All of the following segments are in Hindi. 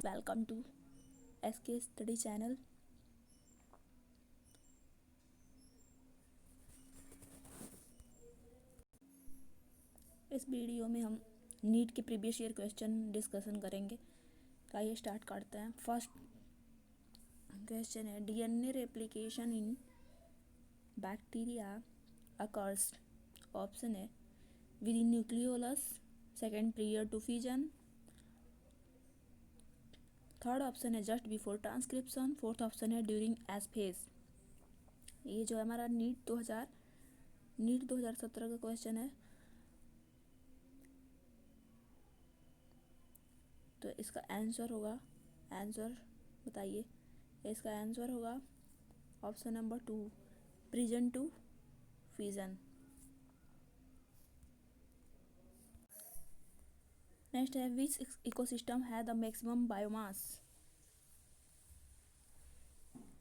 Welcome to SK Study Channel. इस वीडियो में हम नीट के प्रीवियस ईयर क्वेश्चन डिस्कशन करेंगे। आइए स्टार्ट करते हैं। फर्स्ट क्वेश्चन है DNA replication in bacteria occurs. Option है within nucleolus, second prior to fusion, third option है just before transcription, fourth option है ड्यूरिंग एस फेज। ये जो है हमारा नीट 2017 का क्वेश्चन है। तो इसका आंसर बताइए। इसका आंसर होगा option number 2, prior to fusion. Next है विच इकोसिस्टम है the maximum biomass.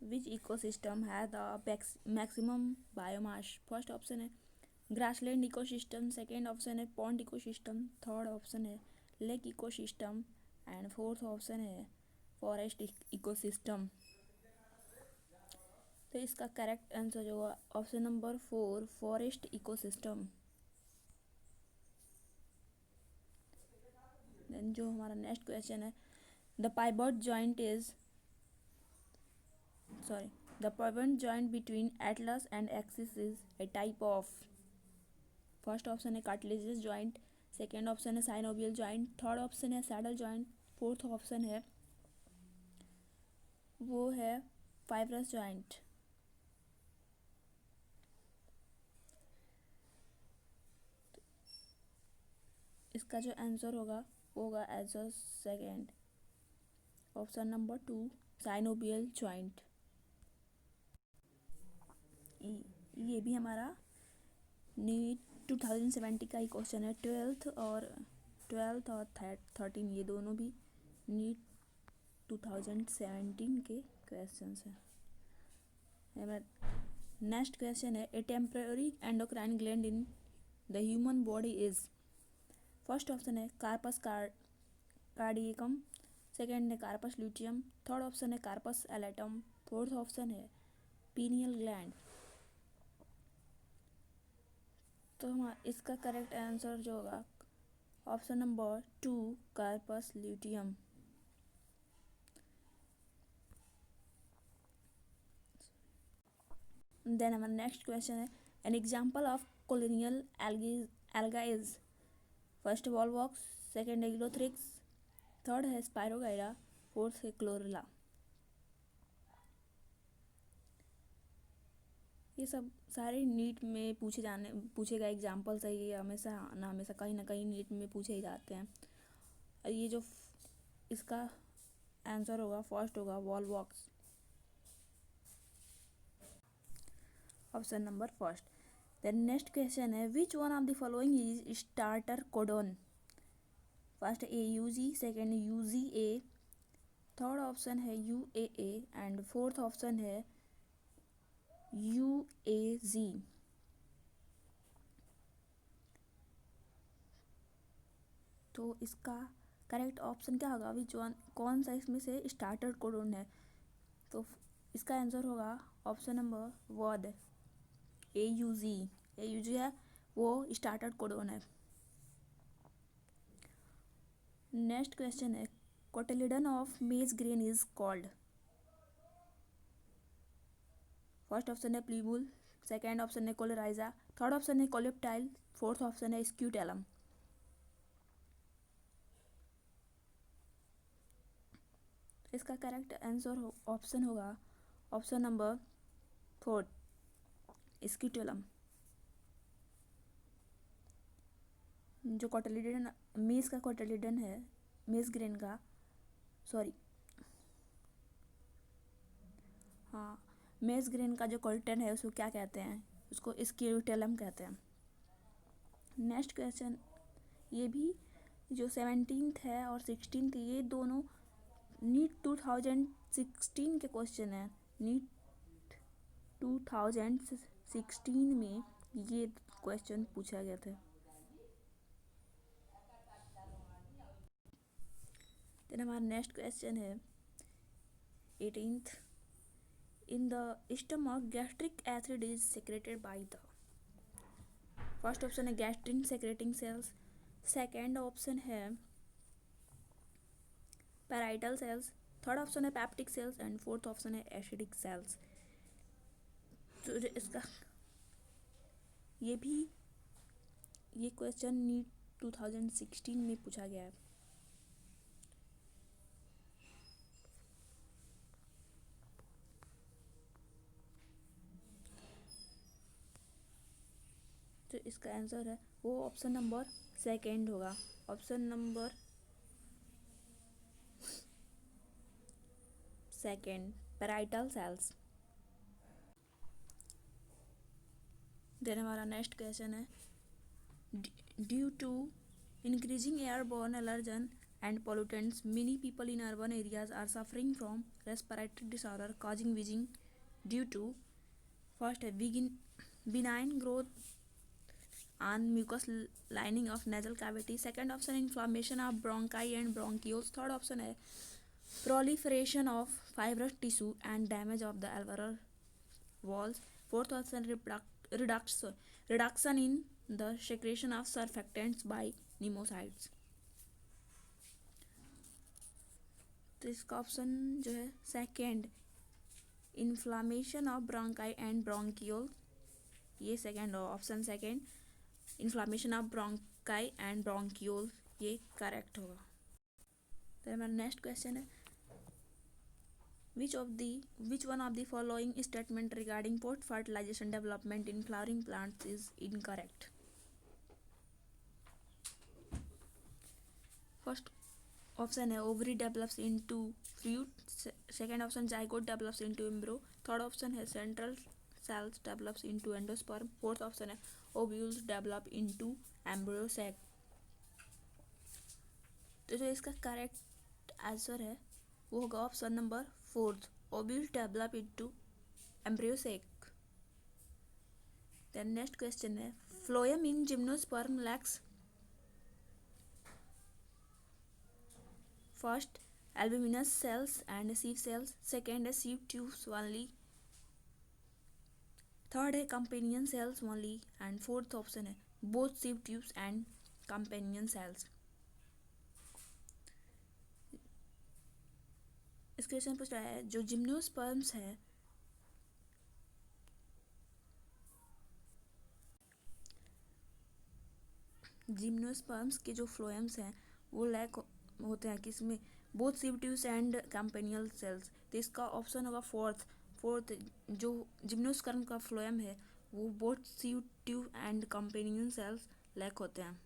Which ecosystem है the maximum biomass. First option है ग्रासलैंड इकोसिस्टम, सेकेंड ऑप्शन है पॉन्ड इकोसिस्टम, थर्ड ऑप्शन है lake ecosystem and fourth option है फॉरेस्ट इकोसिस्टम। तो इसका करेक्ट आंसर जो होगा option number 4, forest ecosystem. Then जो हमारा नेक्स्ट क्वेश्चन है the pivot joint between atlas and axis is a type of. First option है कार्टिलेजियस जॉइंट, सेकेंड ऑप्शन है साइनोवियल जॉइंट, थर्ड ऑप्शन है सैडल जॉइंट, फोर्थ ऑप्शन है वो है फाइब्रस जॉइंट। इसका जो आंसर होगा वो होगा answer second, option number 2, synovial joint. ये भी हमारा नीट 2070 का ही क्वेश्चन है। ट्वेल्थ और 13 ये दोनों भी नीट 2017 के क्वेश्चंस हैं। नेक्स्ट क्वेश्चन है a temporary endocrine gland in the human body is. First option है कार्पस कार्डियकम, सेकेंड है कार्पस ल्यूटियम, थर्ड ऑप्शन है कार्पस एलेटम, फोर्थ ऑप्शन है पीनियल ग्लैंड। तो हमारा इसका करेक्ट आंसर जो होगा option number 2, corpus luteum. Then हमारा नेक्स्ट क्वेश्चन है an example of colonial alga is. First volvox, second है गिलोथ्रिक्स, थर्ड है स्पायरोगाइरा, फोर्थ है क्लोरेला। ये सब सारे नीट में पूछे गए एग्जाम्पल्स है। ये हमेशा कहीं ना कहीं नीट में पूछे ही जाते हैं। ये जो इसका आंसर होगा फर्स्ट होगा volvox, option number first. Then next question है which one of the following is starter codon. First AUG, second UGA, third option है UAA एंड फोर्थ ऑप्शन है UAG। तो इसका करेक्ट ऑप्शन क्या होगा, विच वन, कौन सा इसमें से स्टार्टर कोडोन है। तो इसका आंसर होगा ऑप्शन नंबर 1, AUG है वो स्टार्टर कोडोन है। नेक्स्ट क्वेश्चन है कोटिलिडन ऑफ मेज grain is called. First option है प्लीबुल, सेकेंड ऑप्शन है कोलेराइजा, थर्ड ऑप्शन है कोलेप्टाइल, फोर्थ ऑप्शन है स्क्यूटेलम। इसका करेक्ट आंसर ऑप्शन होगा ऑप्शन नंबर 4, स्क्यूटेलम। जो कोटिलिडन मेज का कोटिलिडन है, मेज ग्रेन का, सॉरी हाँ, मेज ग्रेन का जो कोटिलिडन है उसको क्या कहते हैं, उसको स्क्यूटेलम कहते हैं। नेक्स्ट क्वेश्चन ये भी जो 17th है और 16th ये दोनों नीट 2016 के क्वेश्चन है। नीट 2016 में ये क्वेश्चन पूछा गया था। देन हमारा नेक्स्ट क्वेश्चन है 18th. In the stomach, gastric acid is secreted by the first option है gastrin secreting cells, second option है पैराइटल सेल्स, थर्ड ऑप्शन है peptic cells and fourth option है एसिडिक सेल्स. तो इसका ये क्वेश्चन नीट 2016 में पूछा गया है. तो इसका आंसर है वो ऑप्शन नंबर सेकेंड होगा. Option number second, parietal cells. Then हमारा नेक्स्ट क्वेश्चन है due to increasing airborne allergen and pollutants, many people in urban areas are suffering from respiratory disorder causing wheezing due to first benign growth on mucous lining of nasal cavity, second option inflammation of bronchi and bronchioles, third option है proliferation of fibrous tissue and damage of the alveolar walls, fourth option reduction in the secretion of surfactants by pneumocides. तो इसका ऑप्शन जो है second, inflammation of bronchi and bronchiole, ये second option second, inflammation of bronchi and bronchiole, ये करेक्ट होगा. तो हमारा नेक्स्ट क्वेश्चन है which one of the following statement regarding post fertilization development in flowering plants is incorrect. First option है ovary develops into fruit, second option zygote develops into embryo, third option है central cells develops into endosperm, fourth option है ovules develop into embryo sac. तो जो इसका करेक्ट आंसर है वो होगा option number fourth, ovules develop into embryo sac. Then next question है phloem in gymnosperm lacks first albuminous cells and sieve cells, second है sieve tubes only, third है companion cells only and fourth option है both sieve tubes and companion cells. इस क्वेश्चन पूछ रहा है जो जिम्नोस्पर्म्स है जिम्नोस्पर्म्स के जो फ्लोएम्स हैं वो लैक होते हैं किसमें, both sieve tubes and companion cells. तो इसका ऑप्शन होगा फोर्थ जो जिम्नोस्पर्म का फ्लोएम है वो both sieve tube and companion cells lack होते हैं.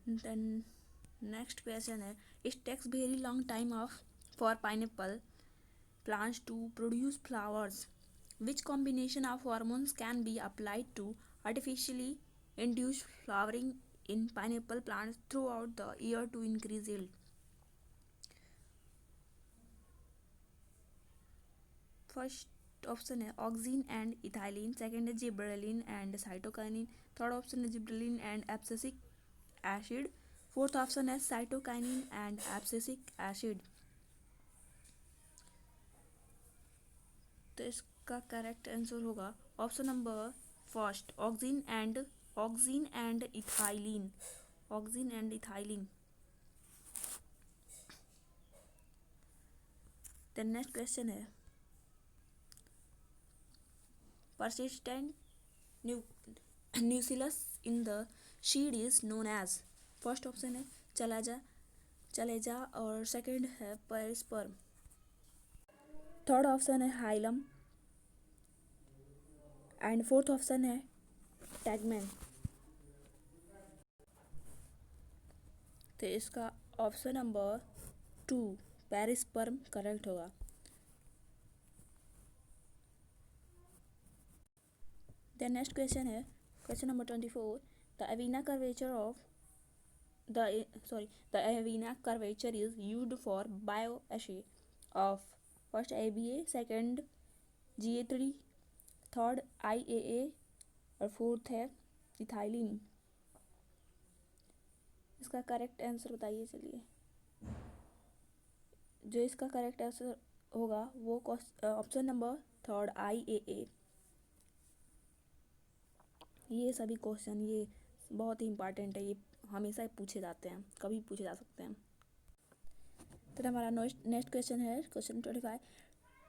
देन नेक्स्ट क्वेश्चन है it takes very long time of for pineapple plants to produce flowers. Which combination of hormones can be applied to artificially induce flowering in pineapple plants throughout the year to increase yield? First option है ऑक्सीन एंड इथाइलिन, सेकेंड है gibberellin and cytokinin, third option है gibberellin and abscisic acid, fourth option है साइटोकाइनिन एंड एब्सिसिक एसिड. तो इसका करेक्ट आंसर होगा option number first auxin and ethylene. The next question है persistent nucleus in the seed is known as. First option है चलेजा और सेकंड है पेरिस्पर्म, थर्ड ऑप्शन है हाइलम एंड फोर्थ ऑप्शन है टैगमैन. तो इसका ऑप्शन नंबर 2 पेरिस्पर्म करेक्ट होगा. The next question है question number 24. The Avena curvature is used for bioassay of first ABA, second GA3, third IAA और फोर्थ है इथाइलिन। इसका करेक्ट आंसर बताइए। चलिए, जो इसका करेक्ट आंसर होगा वो ऑप्शन नंबर थर्ड IAA। ये सभी क्वेश्चन ये बहुत ही इंपॉर्टेंट है, ये हमेशा पूछे जाते हैं, कभी पूछे जा सकते हैं। तो हमारा नेक्स्ट क्वेश्चन है question 25।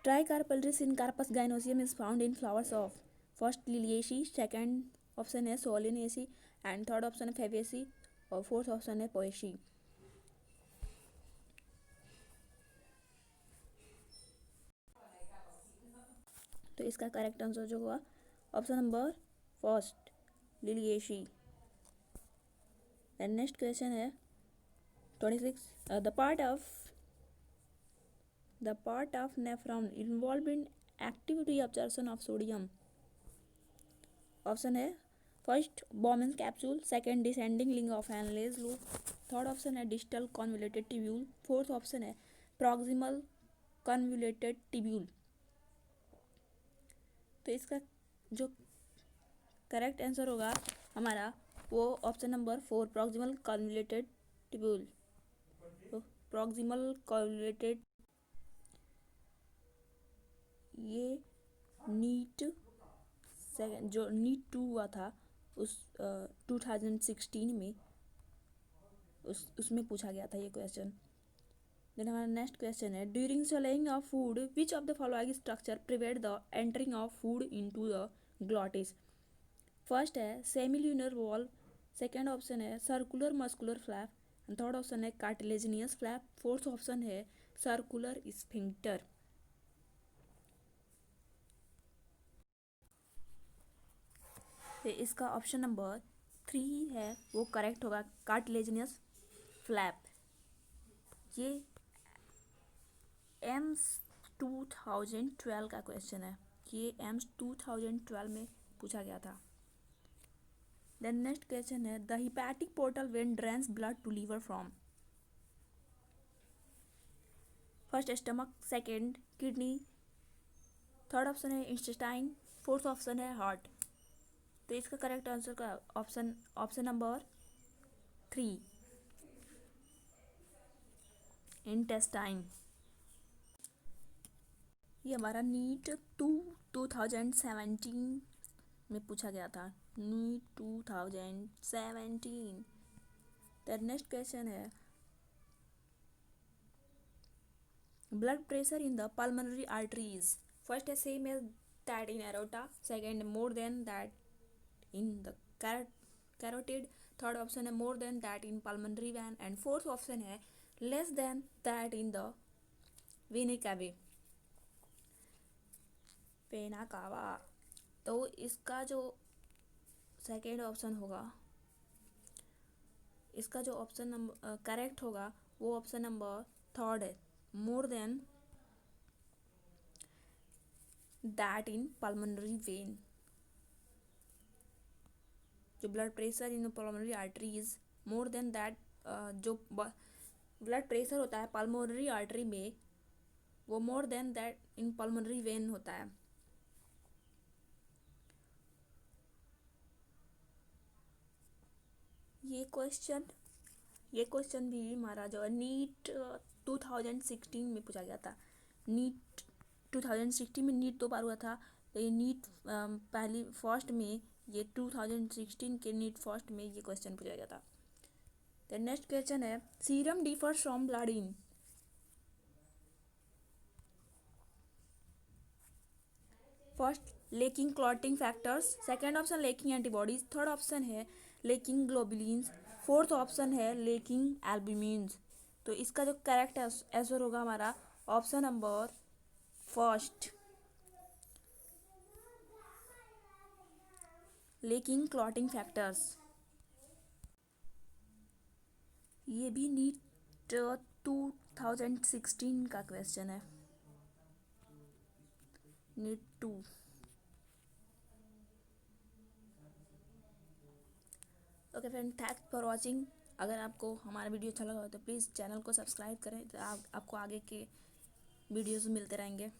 ट्राइकार्पलरी syncarpous gynoecium is found in flowers of first Liliaceae, second option है सोलिनेसी एंड थर्ड ऑप्शन है फेबेसी और फोर्थ ऑप्शन है पोएसी। तो इसका करेक्ट आंसर जो हुआ option number first Liliaceae. And next question है 26। The part of nephron involved in active reabsorption of sodium. Option है first Bowman's capsule, second descending limb of Henle's loop, third option है distal convoluted tubule, fourth option है प्रॉक्सिमल कॉन्वोल्यूटेड ट्यूब्यूल। तो इसका जो करेक्ट आंसर होगा हमारा वो option number 4 proximal convoluted tubule. Proximal convoluted ये नीट सेकंड जो नीट 2 हुआ था उस 2016 में उसमें पूछा गया था ये क्वेश्चन। देन हमारा नेक्स्ट क्वेश्चन है during swallowing of food which of the following structure prevent the entering of food into the glottis. First है सेमिल्यूनर वॉल्व, सेकंड ऑप्शन है circular muscular flap, third option है कार्टिलेजिनियस फ्लैप, फोर्थ ऑप्शन है सर्कुलर स्फिंक्टर। तो इसका ऑप्शन नंबर 3 है वो करेक्ट होगा, कार्टिलेजिनियस फ्लैप। ये एम्स 2012 का क्वेश्चन है, ये एम्स 2012 में पूछा गया था। देन नेक्स्ट क्वेश्चन है the hepatic portal vein drains blood to liver from. First stomach, second kidney, third option है इंटेस्टाइन, फोर्थ ऑप्शन है हार्ट। तो इसका करेक्ट आंसर का ऑप्शन नंबर 3 इंटेस्टाइन। ये हमारा नीट 2017 में पूछा गया था, नीट 2017। द नेक्स्ट क्वेश्चन है blood pressure in the pulmonary arteries. First है same as that in aorta, second more than that in the carotid, third option है more than that in pulmonary vein and fourth option है less than that in the vena cava. तो इसका जो सेकेंड ऑप्शन होगा, इसका जो ऑप्शन नंबर करेक्ट होगा वो ऑप्शन नंबर थर्ड है, more than that in pulmonary vein. जो blood pressure in pulmonary arteries more than that, जो ब्लड प्रेशर होता है पल्मोनरी आर्टरी में वो more than that in pulmonary vein होता है। ये क्वेश्चन भी हमारा जो नीट 2016 में पूछा गया था। नीट 2016 में नीट 2 बार हुआ था, तो ये नीट पहली फर्स्ट में ये 2016 के नीट फर्स्ट में ये क्वेश्चन पूछा गया था। तो नेक्स्ट क्वेश्चन है serum differs from blood in. First lacking clotting factors, second option lacking antibodies, third option है लेकिंग ग्लोबुलिन्स, फोर्थ ऑप्शन है लेकिंग एल्ब्यूमिन्स। तो इसका जो करेक्ट आंसर होगा हमारा option number first lacking clotting factors. ये भी नीट 2016 का क्वेश्चन है, NEET 2। Okay friend, thanks for watching. अगर आपको हमारा वीडियो अच्छा लगा हो तो प्लीज़ चैनल को सब्सक्राइब करें, तो आपको आगे के वीडियोस मिलते रहेंगे।